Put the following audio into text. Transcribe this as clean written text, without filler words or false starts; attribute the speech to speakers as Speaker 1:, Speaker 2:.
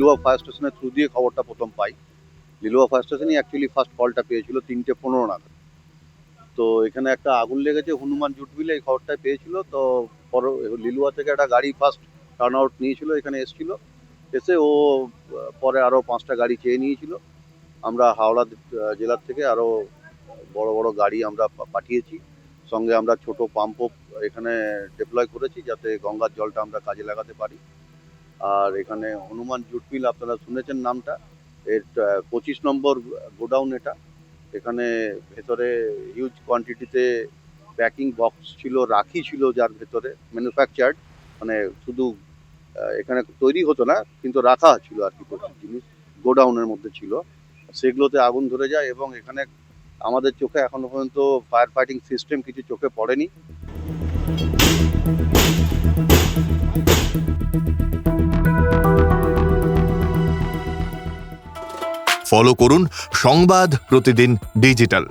Speaker 1: Liluah fire স্টেশনের through দিয়ে খবরটা প্রথম পাই। লিলুয়া ফায়ার স্টেশনই অ্যাকচুয়ালি ফার্স্ট কলটা পেয়েছিল 3:15 নাগাদ। তো এখানে একটা আগুন লেগেছে হনুমান জুট মিলে, এই খবরটা পেয়েছিল। তো পরে লিলুয়া থেকে একটা গাড়ি ফার্স্ট টার্ন আউট নিয়েছিল, এখানে এসেছিল। এসে ও পরে আরও 5টা গাড়ি চেয়ে নিয়েছিল। আমরা হাওড়া জেলার থেকে আরও বড় বড় গাড়ি আমরা পাঠিয়েছি। সঙ্গে আমরা ছোট পাম্পও এখানে ডিপ্লয় করেছি, যাতে গঙ্গার জলটা আমরা কাজে লাগাতে পারি। আর এখানে হনুমান জুট মিল আপনারা শুনেছেন নামটা, এর 25 নম্বর গোডাউন এটা। এখানে ভেতরে হিউজ কোয়ান্টিটিতে প্যাকিং বক্স ছিল, রাখি ছিল, যার ভেতরে ম্যানুফ্যাকচার্ড, মানে শুধু এখানে তৈরি হতো না, কিন্তু রাখা ছিল আর কি প্রচুর জিনিস গোডাউনের মধ্যে ছিল। সেগুলোতে আগুন ধরে যায় এবং এখানে আমাদের চোখে এখনো পর্যন্ত ফায়ার ফাইটিং সিস্টেম কিছু চোখে পড়েনি।
Speaker 2: ফলো করুন সংবাদ প্রতিদিন ডিজিটাল।